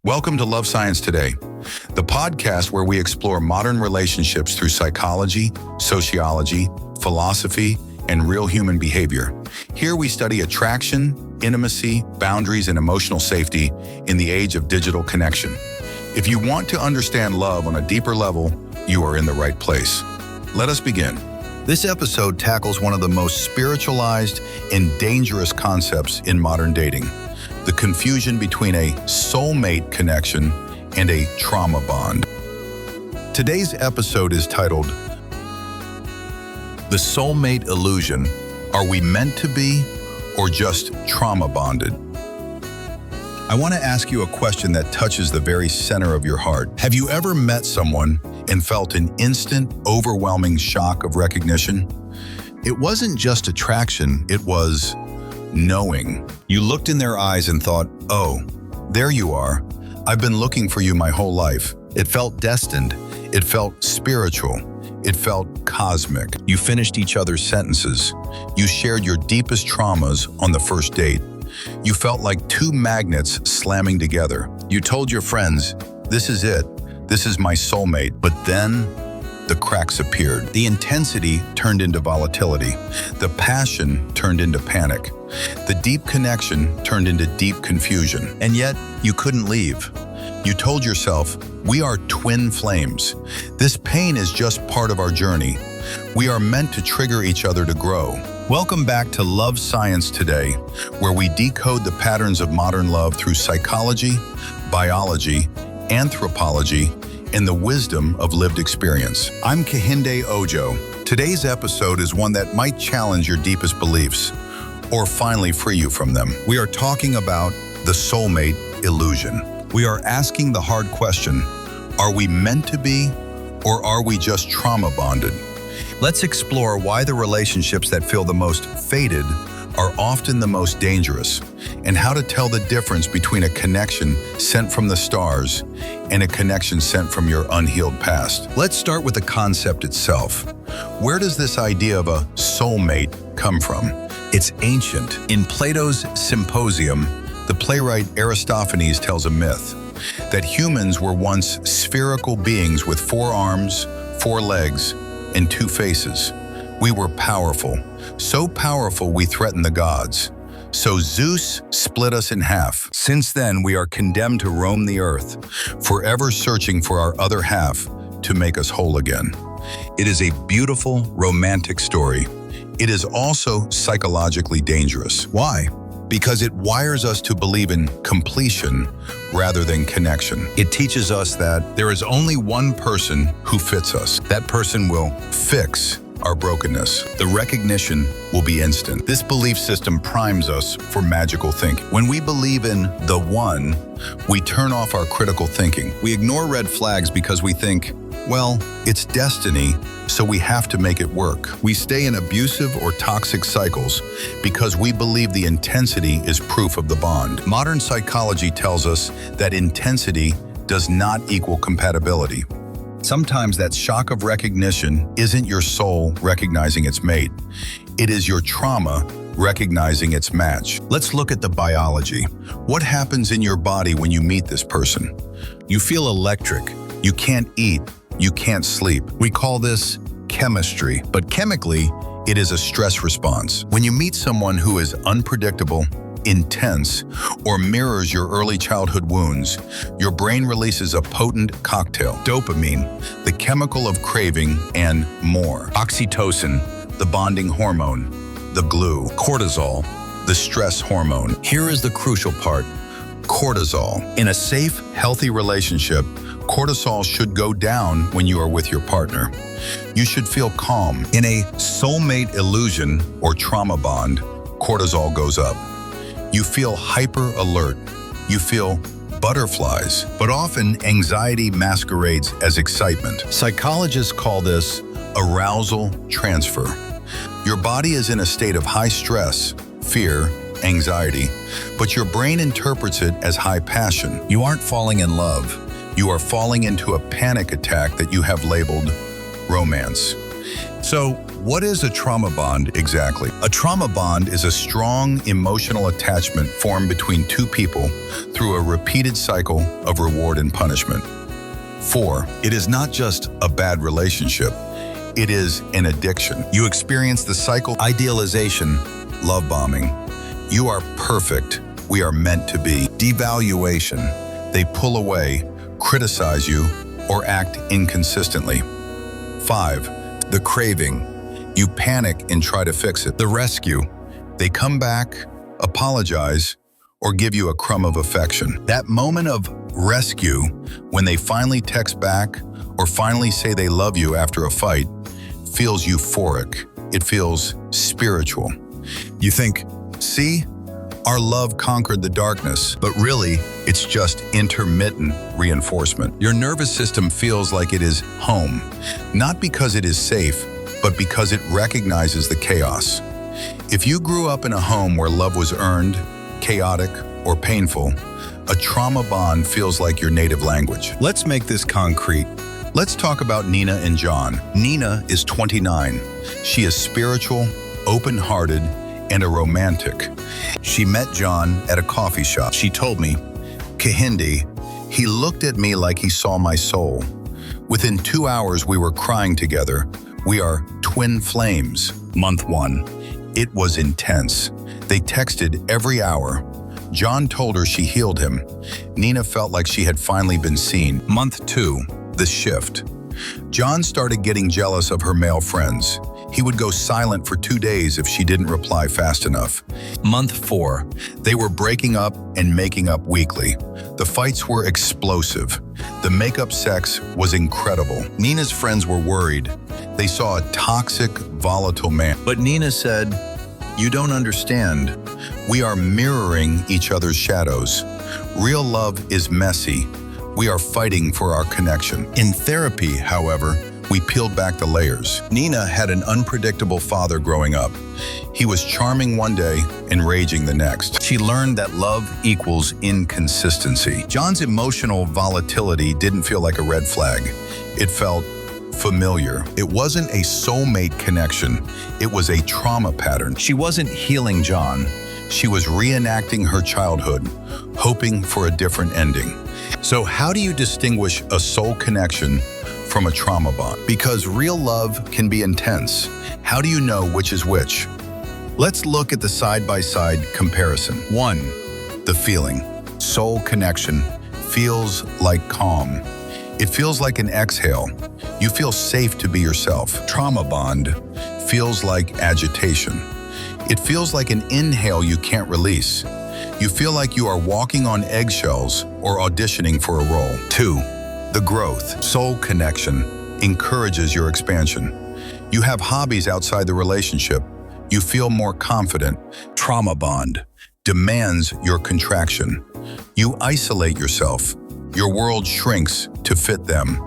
Welcome to Love Science Today, the podcast where we explore modern relationships through psychology, sociology, philosophy, and real human behavior. Here we study attraction, intimacy, boundaries, and emotional safety in the age of digital connection. If you want to understand love on a deeper level, you are in the right place. Let us begin. This episode tackles one of the most spiritualized and dangerous concepts in modern dating: the confusion between a soulmate connection and a trauma bond. Today's episode is titled, The Soulmate Illusion. Are we meant to be or just trauma bonded? I want to ask you a question that touches the very center of your heart. Have you ever met someone and felt an instant, overwhelming shock of recognition? It wasn't just attraction, it was knowing. You looked in their eyes and thought, oh, there you are. I've been looking for you my whole life. It felt destined. It felt spiritual. It felt cosmic. You finished each other's sentences. You shared your deepest traumas on the first date. You felt like two magnets slamming together. You told your friends, this is it. This is my soulmate. But then the cracks appeared. The intensity turned into volatility. The passion turned into panic. The deep connection turned into deep confusion. And yet, you couldn't leave. You told yourself, we are twin flames. This pain is just part of our journey. We are meant to trigger each other to grow. Welcome back to Love Science Today, where we decode the patterns of modern love through psychology, biology, anthropology, and the wisdom of lived experience. I'm Kehinde Ojo. Today's episode is one that might challenge your deepest beliefs, or finally free you from them. We are talking about the soulmate illusion. We are asking the hard question, are we meant to be, or are we just trauma bonded? Let's explore why the relationships that feel the most fated are often the most dangerous, and how to tell the difference between a connection sent from the stars and a connection sent from your unhealed past. Let's start with the concept itself. Where does this idea of a soulmate come from? It's ancient. In Plato's Symposium, the playwright Aristophanes tells a myth that humans were once spherical beings with 4 arms, 4 legs, and 2 faces. We were powerful, so powerful we threatened the gods. So Zeus split us in half. Since then, we are condemned to roam the earth, forever searching for our other half to make us whole again. It is a beautiful, romantic story. It is also psychologically dangerous. Why? Because it wires us to believe in completion rather than connection. It teaches us that there is only one person who fits us. That person will fix our brokenness. The recognition will be instant. This belief system primes us for magical thinking. When we believe in the one, we turn off our critical thinking. We ignore red flags because we think, well, it's destiny, so we have to make it work. We stay in abusive or toxic cycles because we believe the intensity is proof of the bond. Modern psychology tells us that intensity does not equal compatibility. Sometimes that shock of recognition isn't your soul recognizing its mate. It is your trauma recognizing its match. Let's look at the biology. What happens in your body when you meet this person? You feel electric. You can't eat. You can't sleep. We call this chemistry, but chemically, it is a stress response. When you meet someone who is unpredictable, intense, or mirrors your early childhood wounds, your brain releases a potent cocktail: dopamine, the chemical of craving, and more. Oxytocin, the bonding hormone, the glue. Cortisol, the stress hormone. Here is the crucial part: cortisol. In a safe, healthy relationship, cortisol should go down when you are with your partner. You should feel calm. In a soulmate illusion or trauma bond, cortisol goes up. You feel hyper alert. You feel butterflies, but often anxiety masquerades as excitement. Psychologists call this arousal transfer. Your body is in a state of high stress, fear, anxiety, but your brain interprets it as high passion. You aren't falling in love. You are falling into a panic attack that you have labeled romance. So, What is a trauma bond exactly? A trauma bond is a strong emotional attachment formed between two people through a repeated cycle of reward and punishment. 4. It is not just a bad relationship. It is an addiction. You experience the cycle: idealization, love bombing. You are perfect. We are meant to be. Devaluation. They pull away, criticize you, or act inconsistently. 5. The craving. You panic and try to fix it. The rescue. They come back, apologize, or give you a crumb of affection. That moment of rescue, when they finally text back or finally say they love you after a fight, feels euphoric. It feels spiritual. You think, see, our love conquered the darkness, but really, it's just intermittent reinforcement. Your nervous system feels like it is home, not because it is safe, but because it recognizes the chaos. If you grew up in a home where love was earned, chaotic, or painful, a trauma bond feels like your native language. Let's make this concrete. Let's talk about Nina and John. Nina is 29. She is spiritual, open-hearted, and a romantic. She met John at a coffee shop. She told me, "Kahindi, he looked at me like he saw my soul. Within 2 hours, we were crying together. We are twin flames." Month 1. It was intense. They texted every hour. John told her she healed him. Nina felt like she had finally been seen. Month 2. The shift. John started getting jealous of her male friends. He would go silent for 2 days if she didn't reply fast enough. Month 4. They were breaking up and making up weekly. The fights were explosive. The makeup sex was incredible. Nina's friends were worried. They saw a toxic, volatile man. But Nina said, "You don't understand. We are mirroring each other's shadows. Real love is messy. We are fighting for our connection." In therapy, however, we peeled back the layers. Nina had an unpredictable father growing up. He was charming one day and raging the next. She learned that love equals inconsistency. John's emotional volatility didn't feel like a red flag. It felt familiar. It wasn't a soulmate connection. It was a trauma pattern. She wasn't healing John. She was reenacting her childhood, hoping for a different ending. So how do you distinguish a soul connection from a trauma bond? Because real love can be intense. How do you know which is which? Let's look at the side-by-side comparison. 1. The feeling. Soul connection feels like calm. It feels like an exhale. You feel safe to be yourself. Trauma bond feels like agitation. It feels like an inhale you can't release. You feel like you are walking on eggshells or auditioning for a role. 2. The growth. Soul connection encourages your expansion. You have hobbies outside the relationship. You feel more confident. Trauma bond demands your contraction. You isolate yourself. Your world shrinks to fit them.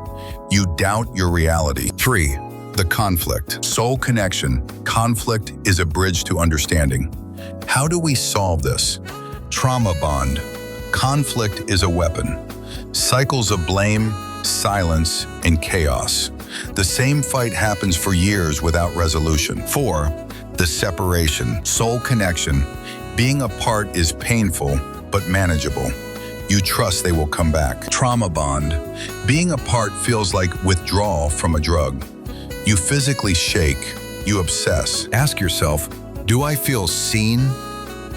You doubt your reality. 3. The conflict. Soul connection. Conflict is a bridge to understanding. How do we solve this? Trauma bond. Conflict is a weapon. Cycles of blame, silence, and chaos. The same fight happens for years without resolution. 4. The separation. Soul connection. Being apart is painful, but manageable. You trust they will come back. Trauma bond. Being apart feels like withdrawal from a drug. You physically shake. You obsess. Ask yourself, do I feel seen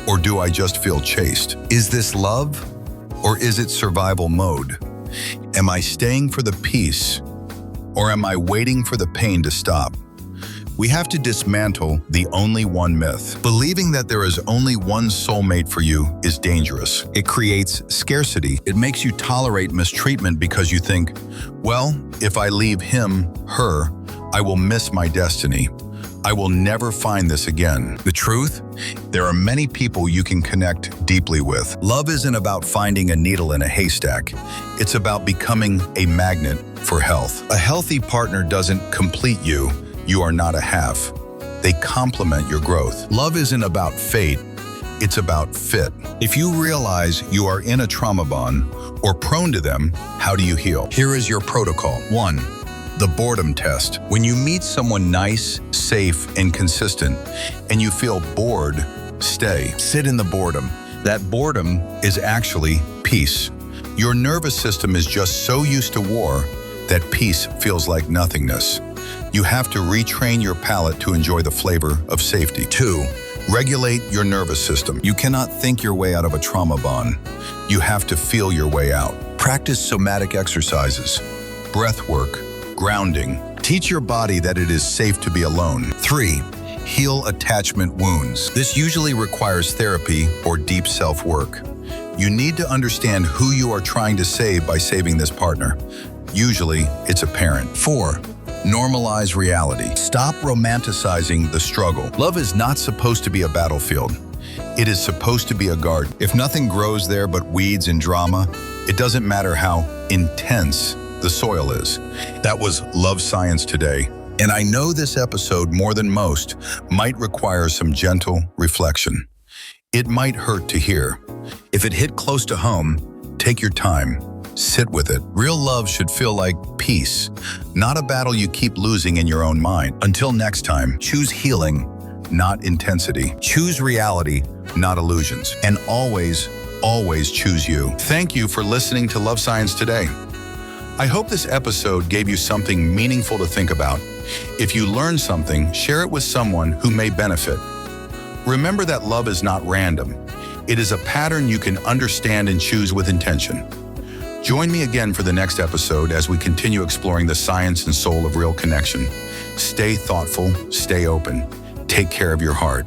or do I just feel chased? Is this love or is it survival mode? Am I staying for the peace or am I waiting for the pain to stop? We have to dismantle the only one myth. Believing that there is only one soulmate for you is dangerous. It creates scarcity. It makes you tolerate mistreatment because you think, well, if I leave him, her, I will miss my destiny. I will never find this again. The truth? There are many people you can connect deeply with. Love isn't about finding a needle in a haystack. It's about becoming a magnet for health. A healthy partner doesn't complete you. You are not a half. They complement your growth. Love isn't about fate. It's about fit. If you realize you are in a trauma bond or prone to them, how do you heal? Here is your protocol. 1. The boredom test. When you meet someone nice, safe, and consistent, and you feel bored, stay. Sit in the boredom. That boredom is actually peace. Your nervous system is just so used to war that peace feels like nothingness. You have to retrain your palate to enjoy the flavor of safety. 2. Regulate your nervous system. You cannot think your way out of a trauma bond. You have to feel your way out. Practice somatic exercises, breath work, grounding. Teach your body that it is safe to be alone. 3. Heal attachment wounds. This usually requires therapy or deep self-work. You need to understand who you are trying to save by saving this partner. Usually, it's a parent. 4. Normalize reality. Stop romanticizing the struggle. Love is not supposed to be a battlefield. It is supposed to be a garden. If nothing grows there but weeds and drama, it doesn't matter how intense the soil is. That was Love Science Today. And I know this episode, more than most, might require some gentle reflection. It might hurt to hear. If it hit close to home, take your time. Sit with it. Real love should feel like peace, not a battle you keep losing in your own mind. Until next time, choose healing, not intensity. Choose reality, not illusions. And always, always choose you. Thank you for listening to Love Science Today. I hope this episode gave you something meaningful to think about. If you learned something, share it with someone who may benefit. Remember that love is not random. It is a pattern you can understand and choose with intention. Join me again for the next episode as we continue exploring the science and soul of real connection. Stay thoughtful, stay open, take care of your heart.